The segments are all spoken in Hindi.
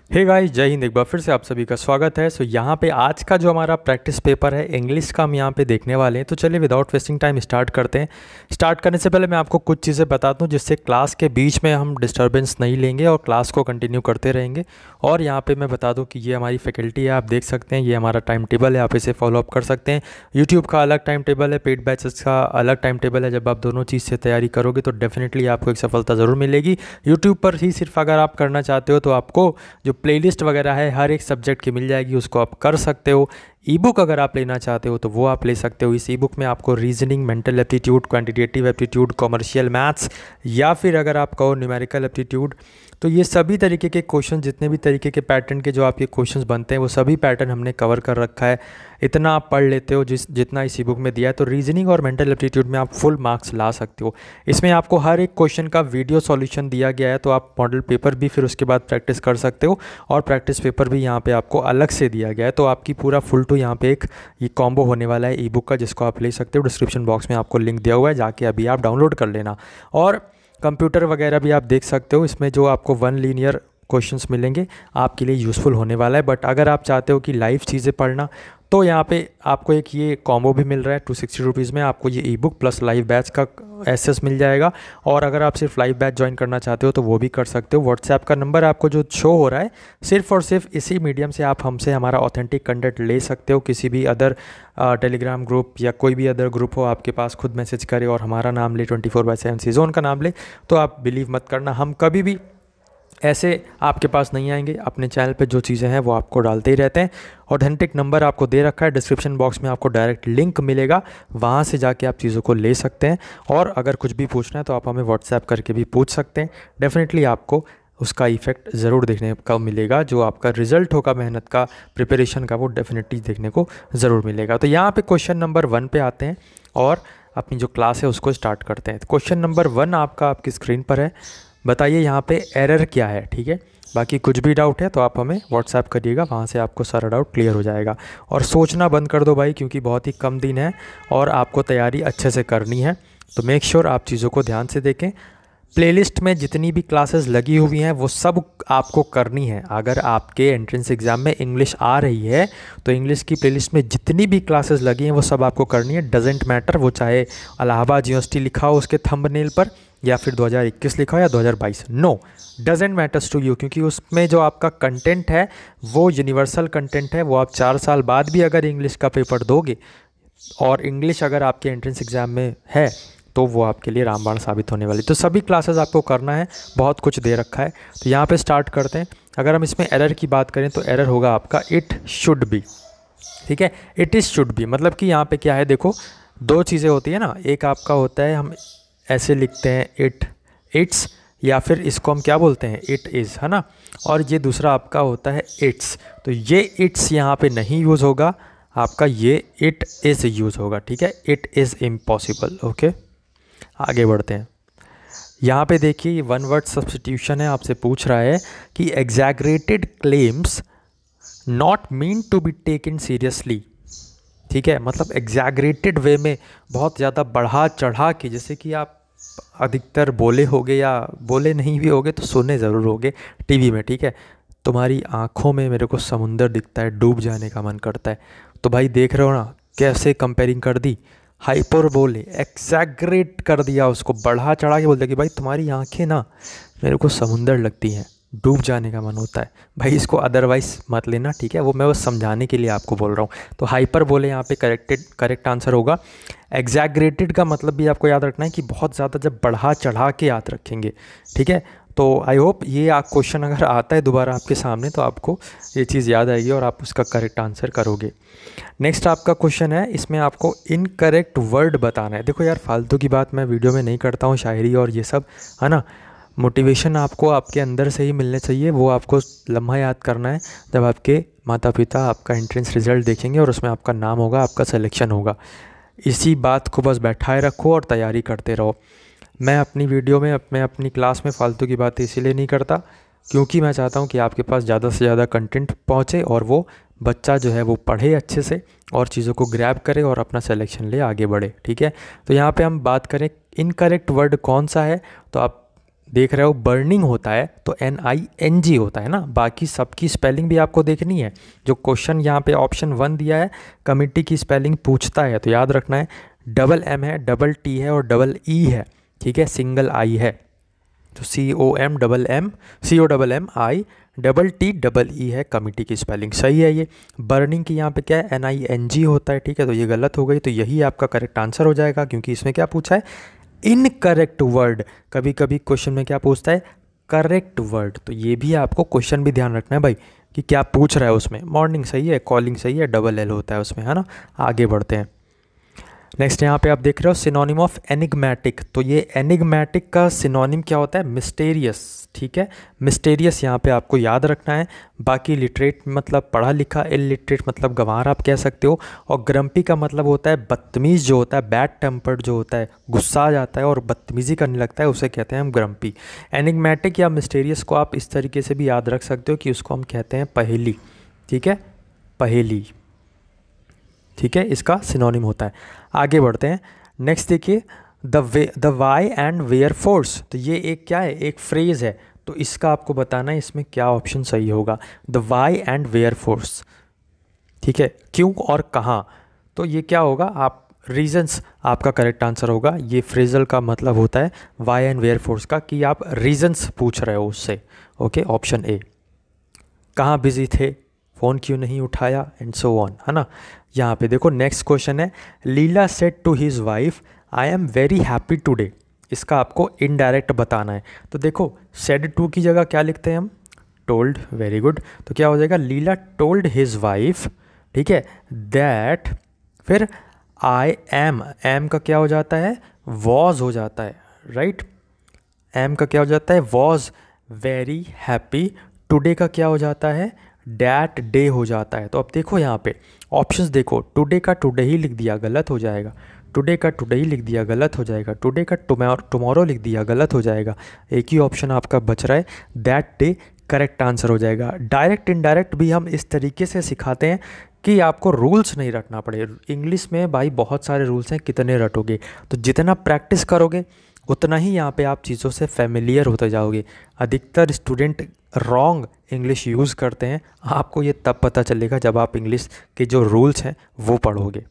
हे गाइस, जय हिंद। एक बार फिर से आप सभी का स्वागत है। यहाँ पे आज का जो हमारा प्रैक्टिस पेपर है इंग्लिश का हम यहाँ पे देखने वाले हैं। तो चलिए विदाउट वेस्टिंग टाइम स्टार्ट करते हैं। स्टार्ट करने से पहले मैं आपको कुछ चीज़ें बता दूँ जिससे क्लास के बीच में हम डिस्टर्बेंस नहीं लेंगे और क्लास को कंटिन्यू करते रहेंगे। और यहाँ पर मैं बता दूँ कि ये हमारी फैकल्टी है, आप देख सकते हैं, ये हमारा टाइम टेबल है, आप इसे फॉलोअप कर सकते हैं। यूट्यूब का अलग टाइम टेबल है, पेड बैचेस का अलग टाइम टेबल है। जब आप दोनों चीज़ से तैयारी करोगे तो डेफिनेटली आपको एक सफलता ज़रूर मिलेगी। यूट्यूब पर ही सिर्फ अगर आप करना चाहते हो तो आपको जो प्लेलिस्ट वगैरह है हर एक सब्जेक्ट की मिल जाएगी, उसको आप कर सकते हो। ई बुक अगर आप लेना चाहते हो तो वो आप ले सकते हो। इस ई बुक में आपको reasoning, mental aptitude, quantitative aptitude, commercial maths या फिर अगर आप कहो न्यूमेरिकल एप्टीट्यूड, तो ये सभी तरीके के क्वेश्चन, जितने भी तरीके के पैटर्न के जो आपके क्वेश्चंस बनते हैं वो सभी पैटर्न हमने कवर कर रखा है। इतना आप पढ़ लेते हो जितना इस ई बुक में दिया है, तो रीजनिंग और मेंटल एप्टीट्यूड में आप फुल मार्क्स ला सकते हो। इसमें आपको हर एक क्वेश्चन का वीडियो सॉल्यूशन दिया गया है, तो आप मॉडल पेपर भी फिर उसके बाद प्रैक्टिस कर सकते हो और प्रैक्टिस पेपर भी यहाँ पे आपको अलग से दिया गया है। तो आपकी पूरा फुल टू यहाँ पे एक ये कॉम्बो होने वाला है ई बुक का, जिसको आप ले सकते हो। डिस्क्रिप्शन बॉक्स में आपको लिंक दिया हुआ है, जाके अभी आप डाउनलोड कर लेना। और कंप्यूटर वगैरह भी आप देख सकते हो, इसमें जो आपको 1 लीनियर क्वेश्चंस मिलेंगे आपके लिए यूज़फुल होने वाला है। बट अगर आप चाहते हो कि लाइव चीज़ें पढ़ना, तो यहाँ पे आपको एक ये कॉम्बो भी मिल रहा है 260 रुपीज़ में। आपको ये ई बुक प्लस लाइव बैच का एक्सेस मिल जाएगा। और अगर आप सिर्फ लाइव बैच ज्वाइन करना चाहते हो तो वो भी कर सकते हो। व्हाट्सएप का नंबर आपको जो शो हो रहा है, सिर्फ और सिर्फ इसी मीडियम से आप हमसे हमारा ऑथेंटिक कंटेंट ले सकते हो। किसी भी अदर टेलीग्राम ग्रुप या कोई भी अदर ग्रुप हो आपके पास, खुद मैसेज करे और हमारा नाम ले, 24/7 सीजोन का नाम ले, तो आप बिलीव मत करना, हम कभी भी ऐसे आपके पास नहीं आएंगे। अपने चैनल पे जो चीज़ें हैं वो आपको डालते ही रहते हैं। ऑथेंटिक नंबर आपको दे रखा है, डिस्क्रिप्शन बॉक्स में आपको डायरेक्ट लिंक मिलेगा, वहाँ से जाके आप चीज़ों को ले सकते हैं। और अगर कुछ भी पूछना है तो आप हमें व्हाट्सएप करके भी पूछ सकते हैं। डेफिनेटली आपको उसका इफेक्ट ज़रूर देखने का मिलेगा। जो आपका रिजल्ट होगा मेहनत का, प्रिपरेशन का, वो डेफिनेटली देखने को ज़रूर मिलेगा। तो यहाँ पे क्वेश्चन नंबर 1 पे आते हैं और अपनी जो क्लास है उसको स्टार्ट करते हैं। क्वेश्चन नंबर 1 आपकी स्क्रीन पर है। बताइए यहाँ पे एरर क्या है, ठीक है। बाकी कुछ भी डाउट है तो आप हमें व्हाट्सएप करिएगा, वहाँ से आपको सारा डाउट क्लियर हो जाएगा। और सोचना बंद कर दो भाई, क्योंकि बहुत ही कम दिन है और आपको तैयारी अच्छे से करनी है। तो मेक श्योर आप चीज़ों को ध्यान से देखें। प्लेलिस्ट में जितनी भी क्लासेस लगी हुई हैं वो सब आपको करनी है। अगर आपके एंट्रेंस एग्ज़ाम में इंग्लिश आ रही है तो इंग्लिश की प्लेलिस्ट में जितनी भी क्लासेस लगी हैं वो सब आपको करनी है। डजेंट मैटर वो चाहे इलाहाबाद यूनिवर्सिटी लिखा हो उसके थंबनेल पर, या फिर 2021 लिखा हो या 2022, no doesn't matters to you, क्योंकि उसमें जो आपका कंटेंट है वो यूनिवर्सल कंटेंट है। वो आप 4 साल बाद भी अगर इंग्लिश का पेपर दोगे और इंग्लिश अगर आपके एंट्रेंस एग्ज़ाम में है तो वो आपके लिए रामबाण साबित होने वाली। तो सभी क्लासेस आपको करना है, बहुत कुछ दे रखा है। तो यहाँ पे स्टार्ट करते हैं। अगर हम इसमें एरर की बात करें तो एरर होगा आपका इट शुड बी, ठीक है। इट इज़ शुड बी मतलब कि यहाँ पे क्या है, देखो 2 चीज़ें होती है ना। एक आपका होता है, हम ऐसे लिखते हैं इट, इट्स, या फिर इसको हम क्या बोलते हैं, इट इज़, है ना। और ये दूसरा आपका होता है इट्स। तो ये इट्स यहाँ पे नहीं यूज़ होगा, आपका ये इट इज़ यूज़ होगा, ठीक है। It is impossible. ओके, आगे बढ़ते हैं। यहाँ पे देखिए ये 1 वर्ड सब्स्टिट्यूशन है। आपसे पूछ रहा है कि exaggerated claims not mean to be taken seriously, ठीक है। मतलब एग्जैगरेटेड वे में, बहुत ज़्यादा बढ़ा चढ़ा के, जैसे कि आप अधिकतर बोले होगे या बोले नहीं भी होगे तो सुने ज़रूर होगे टीवी में, ठीक है। तुम्हारी आँखों में मेरे को समुंदर दिखता है, डूब जाने का मन करता है। तो भाई देख रहे हो ना कैसे कंपेयरिंग कर दी, हाइपरबोले, एक्सैगरेट कर दिया, उसको बढ़ा चढ़ा के बोलते कि भाई तुम्हारी आंखें ना मेरे को समुंदर लगती हैं, डूब जाने का मन होता है। भाई इसको अदरवाइज मत लेना, ठीक है। वो मैं बस समझाने के लिए आपको बोल रहा हूँ। तो हाइपरबोले यहाँ पे करेक्ट आंसर होगा। एग्जैगरेटेड का मतलब भी आपको याद रखना है कि बहुत ज़्यादा जब बढ़ा चढ़ा के याद रखेंगे, ठीक है। तो आई होप ये क्वेश्चन अगर आता है दोबारा आपके सामने तो आपको ये चीज़ याद आएगी और आप उसका करेक्ट आंसर करोगे। नेक्स्ट आपका क्वेश्चन है, इसमें आपको इनकरेक्ट वर्ड बताना है। देखो यार, फालतू की बात मैं वीडियो में नहीं करता हूँ, शायरी और ये सब, है ना। मोटिवेशन आपको आपके अंदर से ही मिलने चाहिए। वो आपको लम्हा याद करना है जब आपके माता पिता आपका एंट्रेंस रिज़ल्ट देखेंगे और उसमें आपका नाम होगा, आपका सिलेक्शन होगा। इसी बात को बस बैठाए रखो और तैयारी करते रहो। मैं अपनी वीडियो में, मैं अपनी क्लास में फालतू की बातें इसीलिए नहीं करता क्योंकि मैं चाहता हूँ कि आपके पास ज़्यादा से ज़्यादा कंटेंट पहुँचे और वो बच्चा जो है वो पढ़े अच्छे से और चीज़ों को ग्रैब करे और अपना सिलेक्शन ले आगे बढ़े, ठीक है। तो यहाँ पे हम बात करें इनकरेक्ट वर्ड कौन सा है, तो आप देख रहे हो बर्निंग होता है तो NING होता है ना, बाकी सबकी स्पेलिंग भी आपको देखनी है। जो क्वेश्चन यहाँ पे ऑप्शन 1 दिया है कमिटी की स्पेलिंग पूछता है तो याद रखना है डबल M है, डबल T है और डबल E है, ठीक है, सिंगल I है। तो COMMI double T double E है कमिटी की स्पेलिंग, सही है ये। बर्निंग की यहाँ पे क्या है NING होता है, ठीक है, तो ये गलत हो गई, तो यही आपका करेक्ट आंसर हो जाएगा क्योंकि इसमें क्या पूछा है इनकरेक्ट वर्ड। कभी कभी क्वेश्चन में क्या पूछता है करेक्ट वर्ड, तो ये भी आपको क्वेश्चन भी ध्यान रखना है भाई कि क्या पूछ रहा है उसमें। मॉर्निंग सही है, कॉलिंग सही है, डबल L होता है उसमें, है ना। आगे बढ़ते हैं। नेक्स्ट यहाँ पे आप देख रहे हो सिनोनिम ऑफ एनिग्मेटिक, तो ये एनिग्मेटिक का सिनोनिम क्या होता है मिस्टेरियस, ठीक है। मिस्टेरियस यहाँ पे आपको याद रखना है। बाकी लिटरेट मतलब पढ़ा लिखा, इलिटरेट मतलब गंवार आप कह सकते हो, और ग्रम्पी का मतलब होता है बदतमीज़ जो होता है, बैड टेम्पर्ड जो होता है, गुस्सा आ जाता है और बदतमीज़ी करने लगता है, उसे कहते हैं हम ग्रम्पी। एनिग्मेटिक या मिस्टेरियस को आप इस तरीके से भी याद रख सकते हो कि उसको हम कहते हैं पहेली, ठीक है, पहेली, ठीक है, इसका सिनोनिम होता है। आगे बढ़ते हैं। नेक्स्ट देखिए the Y and where force, तो ये एक क्या है एक फ्रेज़ है, तो इसका आपको बताना है इसमें क्या ऑप्शन सही होगा। The Y and where force, ठीक है, क्यों और कहाँ, तो ये क्या होगा आप रीजंस आपका करेक्ट आंसर होगा। ये फ्रेजल का मतलब होता है वाई एंड वेयर फोर्स का कि आप रीजंस पूछ रहे हो उससे, ओके। ऑप्शन ए, कहाँ बिजी थे, फ़ोन क्यों नहीं उठाया, एंड सो ऑन, है ना। यहाँ पे देखो नेक्स्ट क्वेश्चन है Leela said to his wife I am very happy today, इसका आपको इनडायरेक्ट बताना है। तो देखो सेड टू की जगह क्या लिखते हैं हम टोल्ड, वेरी गुड, तो क्या हो जाएगा लीला टोल्ड हिज वाइफ, ठीक है, दैट, फिर आई एम का क्या हो जाता है वॉज हो जाता है, राइट, एम का क्या हो जाता है वॉज वेरी हैप्पी, टुडे का क्या हो जाता है डैट डे हो जाता है। तो अब देखो यहाँ पे ऑप्शंस देखो, टुडे का टुडे ही लिख दिया गलत हो जाएगा, टुडे का टुडे ही लिख दिया गलत हो जाएगा, टुडे का टुमारो लिख दिया गलत हो जाएगा, एक ही ऑप्शन आपका बच रहा है दैट डे, करेक्ट आंसर हो जाएगा। डायरेक्ट इनडायरेक्ट भी हम इस तरीके से सिखाते हैं कि आपको रूल्स नहीं रटना पड़े। इंग्लिश में भाई बहुत सारे रूल्स हैं, कितने रटोगे, तो जितना प्रैक्टिस करोगे उतना ही यहाँ पे आप चीज़ों से फेमिलियर होते जाओगे। अधिकतर स्टूडेंट रॉन्ग इंग्लिश यूज़ करते हैं, आपको ये तब पता चलेगा जब आप इंग्लिश के जो रूल्स हैं वो पढ़ोगे।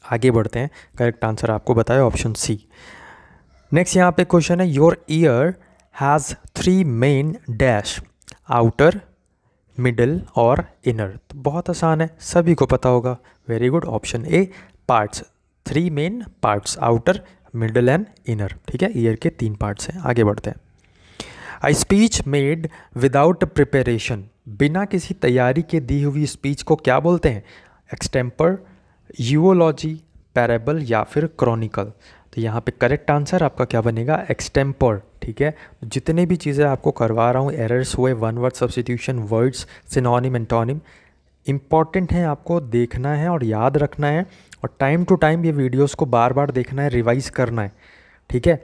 आगे बढ़ते हैं, करेक्ट आंसर आपको बताया ऑप्शन सी। नेक्स्ट यहाँ पे क्वेश्चन है your year has 3 main dash, outer, middle और इनर, तो बहुत आसान है, सभी को पता होगा, very good, option A parts, 3 main parts, outer, middle and inner, ठीक है, ईयर के 3 पार्ट्स हैं। आगे बढ़ते हैं। आई स्पीच मेड विदाउट प्रिपरेशन, बिना किसी तैयारी के दी हुई स्पीच को क्या बोलते हैं एक्सटेम्पर, यूओलॉजी, पैरेबल या फिर क्रॉनिकल, तो यहाँ पे करेक्ट आंसर आपका क्या बनेगा एक्सटेम्पर, ठीक है। जितने भी चीज़ें आपको करवा रहा हूँ, एरर्स हुए, one word substitution, words, synonym, antonym, important है, आपको देखना है और याद रखना है, और टाइम टू टाइम ये वीडियोस को बार बार देखना है, रिवाइज करना है, ठीक है।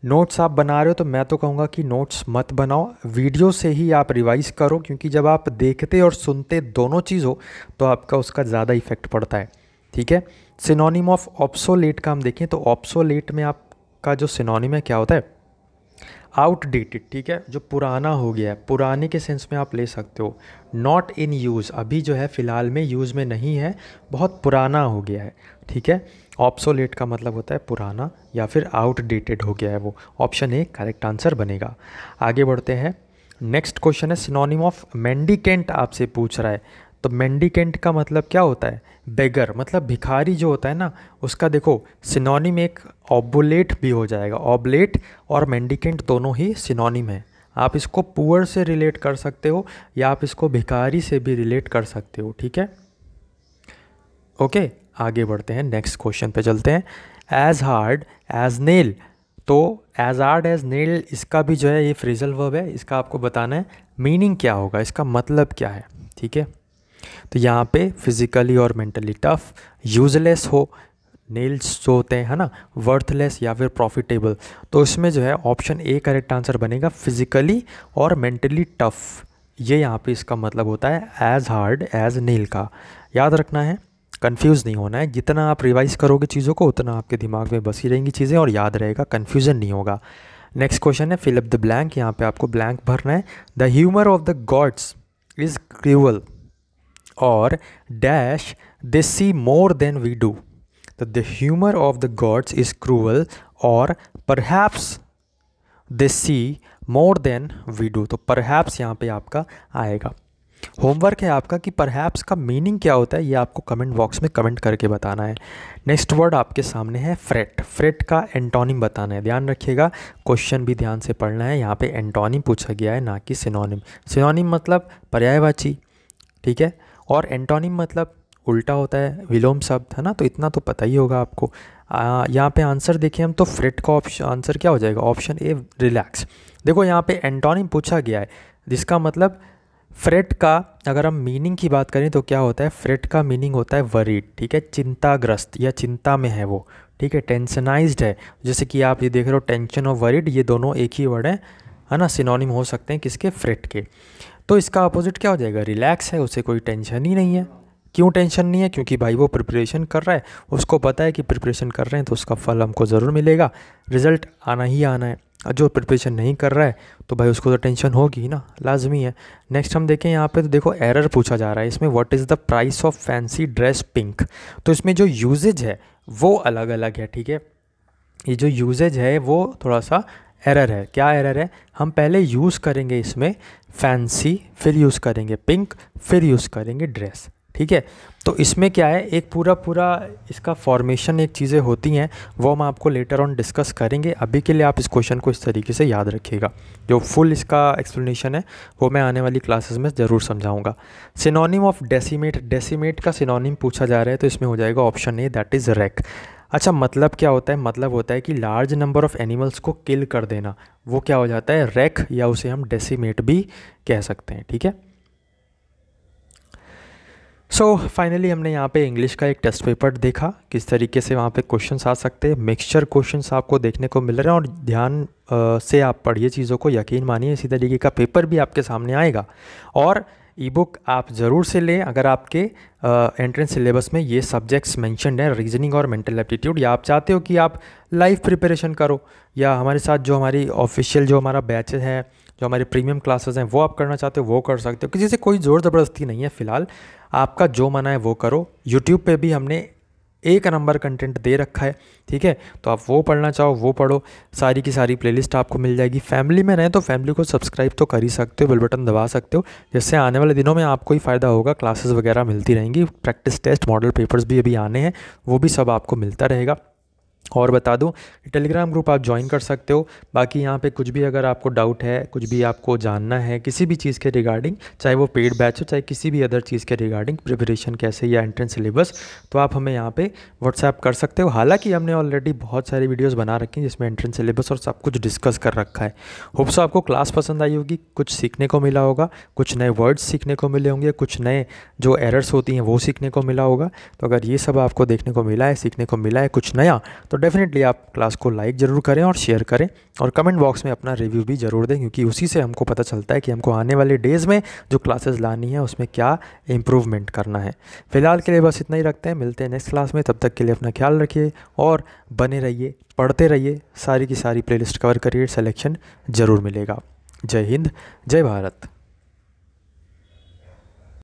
नोट्स आप बना रहे हो तो मैं तो कहूँगा कि नोट्स मत बनाओ, वीडियो से ही आप रिवाइज करो, क्योंकि जब आप देखते और सुनते दोनों चीज़ हो तो आपका उसका ज़्यादा इफेक्ट पड़ता है, ठीक है। सिनोनिम ऑफ ऑब्सोलेट का हम देखें तो ऑब्सोलेट में आपका जो सिनोनिम है क्या होता है आउटडेटेड, ठीक है, जो पुराना हो गया है, पुराने के सेंस में आप ले सकते हो। नॉट इन यूज़, अभी जो है फ़िलहाल में यूज़ में नहीं है, बहुत पुराना हो गया है, ठीक है। ऑब्सोलेट का मतलब होता है पुराना या फिर आउटडेटेड हो गया है वो, ऑप्शन ए करेक्ट आंसर बनेगा। आगे बढ़ते हैं। नेक्स्ट क्वेश्चन है सिनोनिम ऑफ मेंडिकेंट आपसे पूछ रहा है, तो मेंडिकेंट का मतलब क्या होता है बेगर, मतलब भिखारी जो होता है ना, उसका देखो सिनोनिम एक ऑबुलेट भी हो जाएगा, ऑबलेट और मेंडिकेंट दोनों ही सिनोनिम है। आप इसको पुअर से रिलेट कर सकते हो या आप इसको भिखारी से भी रिलेट कर सकते हो, ठीक है, ओके। आगे बढ़ते हैं, नेक्स्ट क्वेश्चन पे चलते हैं। एज हार्ड एज नेल, तो एज हार्ड एज नेल इसका भी जो है ये फ्रेजल वर्ब है, इसका आपको बताना है मीनिंग क्या होगा, इसका मतलब क्या है, ठीक है। तो यहाँ पे फिजिकली और मेंटली टफ, यूजलेस हो, नेल्स जो होते हैं, है ना, वर्थलेस या फिर प्रॉफिटेबल, तो इसमें जो है ऑप्शन ए करेक्ट आंसर बनेगा, फिजिकली और मेंटली टफ, ये यहाँ पे इसका मतलब होता है एज हार्ड एज नेल का। याद रखना है, कंफ्यूज नहीं होना है, जितना आप रिवाइज करोगे चीज़ों को उतना आपके दिमाग में बसी रहेंगी चीज़ें और याद रहेगा, कन्फ्यूज़न नहीं होगा। नेक्स्ट क्वेश्चन है फिल अप द ब्लैंक, यहाँ पे आपको ब्लैंक भरना है। The humour of the gods is cruel और dash they see more than we do. तो the humour of the gods is cruel और perhaps they see more than we do. तो परहैप्स यहाँ पे आपका आएगा। होमवर्क है आपका कि परहैप्स का मीनिंग क्या होता है, ये आपको कमेंट बॉक्स में कमेंट करके बताना है। नेक्स्ट वर्ड आपके सामने है फ्रेट। फ्रेट का एंटोनिम बताना है। ध्यान रखिएगा, क्वेश्चन भी ध्यान से पढ़ना है। यहाँ पे एंटोनिम पूछा गया है, ना कि सिनोनिम। सिनोनिम मतलब पर्यायवाची, ठीक है, और एंटोनिम मतलब उल्टा होता है, विलोम शब्द, है ना। तो इतना तो पता ही होगा आपको। यहाँ पे आंसर देखें हम तो फ्रेट का ऑप्शन आंसर क्या हो जाएगा, ऑप्शन ए रिलैक्स। देखो यहाँ पे एंटोनिम पूछा गया है, जिसका मतलब फ्रेट का अगर हम मीनिंग की बात करें तो क्या होता है, फ्रेट का मीनिंग होता है वरीड, ठीक है, चिंताग्रस्त या चिंता में है वो, ठीक है, टेंशनाइज्ड है। जैसे कि आप ये देख रहे हो टेंशन और वरीड, ये दोनों एक ही वर्ड है ना, सिनोनिम हो सकते हैं किसके, फ्रेट के। तो इसका अपोजिट क्या हो जाएगा, रिलैक्स है, उसे कोई टेंशन ही नहीं है। क्यों टेंशन नहीं है, क्योंकि भाई वो प्रिपरेशन कर रहा है, उसको पता है कि प्रिपरेशन कर रहे हैं तो उसका फल हमको ज़रूर मिलेगा, रिजल्ट आना ही आना है। जो प्रिपरेशन नहीं कर रहा है तो भाई उसको तो टेंशन होगी ही ना, लाजमी है। नेक्स्ट हम देखें यहाँ पे तो देखो एरर पूछा जा रहा है इसमें, what is the price of fancy dress pink. तो इसमें जो यूजेज है वो अलग अलग है, ठीक है। ये जो यूजेज है वो थोड़ा सा एरर है। क्या एरर है, हम पहले यूज़ करेंगे इसमें फैंसी, फिर यूज़ करेंगे पिंक, फिर यूज़ करेंगे ड्रेस, ठीक है। तो इसमें क्या है, एक पूरा इसका फॉर्मेशन एक चीज़ें होती हैं, वो हम आपको लेटर ऑन डिस्कस करेंगे। अभी के लिए आप इस क्वेश्चन को इस तरीके से याद रखिएगा। जो फुल इसका एक्सप्लेनेशन है वो मैं आने वाली क्लासेस में ज़रूर समझाऊंगा। सिनोनिम ऑफ डेसिमेट, डेसिमेट का सिनोनिम पूछा जा रहा है तो इसमें हो जाएगा option A, that is rack. अच्छा, मतलब क्या होता है, मतलब होता है कि लार्ज नंबर ऑफ एनिमल्स को किल कर देना, वो क्या हो जाता है, रैक, या उसे हम डेसिमेट भी कह सकते हैं, ठीक है। सो फाइनली हमने यहाँ पे इंग्लिश का एक टेस्ट पेपर देखा, किस तरीके से वहाँ पे क्वेश्चंस आ सकते हैं। मिक्सचर क्वेश्चंस आपको देखने को मिल रहे हैं और ध्यान से आप पढ़िए चीज़ों को, यकीन मानिए इसी तरीके का पेपर भी आपके सामने आएगा। और ई बुक आप ज़रूर से लें अगर आपके एंट्रेंस सिलेबस में ये सब्जेक्ट्स मेंशन्ड हैं, रीजनिंग और मेंटल एप्टीट्यूड, या आप चाहते हो कि आप लाइव प्रिपरेशन करो, या हमारे साथ जो हमारी ऑफिशियल जो हमारा बैचेज है, जो हमारे प्रीमियम क्लासेस हैं वो आप करना चाहते हो वो कर सकते हो। किसी से कोई ज़ोर ज़बरदस्ती नहीं है, फ़िलहाल आपका जो मना है वो करो। यूट्यूब पे भी हमने एक नंबर कंटेंट दे रखा है, ठीक है, तो आप वो पढ़ना चाहो वो पढ़ो। सारी की सारी प्लेलिस्ट आपको मिल जाएगी। फैमिली में रहें तो फैमिली को सब्सक्राइब तो कर ही सकते हो, बेल बटन दबा सकते हो, जिससे आने वाले दिनों में आपको ही फ़ायदा होगा। क्लासेस वगैरह मिलती रहेंगी, प्रैक्टिस टेस्ट, मॉडल पेपर्स भी अभी आने हैं, वो भी सब आपको मिलता रहेगा। और बता दूं, टेलीग्राम ग्रुप आप ज्वाइन कर सकते हो। बाकी यहाँ पे कुछ भी अगर आपको डाउट है, कुछ भी आपको जानना है किसी भी चीज़ के रिगार्डिंग, चाहे वो पेड बैच हो चाहे किसी भी अदर चीज़ के रिगार्डिंग, प्रिपरेशन कैसे या एंट्रेंस सिलेबस, तो आप हमें यहाँ पे व्हाट्सएप कर सकते हो। हालांकि हमने ऑलरेडी बहुत सारी वीडियोज़ बना रखी हैं जिसमें एंट्रेंस सिलेबस और सब कुछ डिस्कस कर रखा है। होप्स आपको क्लास पसंद आई होगी, कुछ सीखने को मिला होगा, कुछ नए वर्ड्स सीखने को मिले होंगे, कुछ नए जो एरर्स होती हैं वो सीखने को मिला होगा। तो अगर ये सब आपको देखने को मिला है, सीखने को मिला है कुछ नया, तो डेफिनेटली आप क्लास को लाइक ज़रूर करें और शेयर करें, और कमेंट बॉक्स में अपना रिव्यू भी ज़रूर दें, क्योंकि उसी से हमको पता चलता है कि हमको आने वाले डेज़ में जो क्लासेस लानी है उसमें क्या इम्प्रूवमेंट करना है। फ़िलहाल के लिए बस इतना ही रखते हैं, मिलते हैं नेक्स्ट क्लास में। तब तक के लिए अपना ख्याल रखिए और बने रहिए, पढ़ते रहिए, सारी की सारी प्लेलिस्ट कवर करिए, सिलेक्शन ज़रूर मिलेगा। जय हिंद, जय भारत।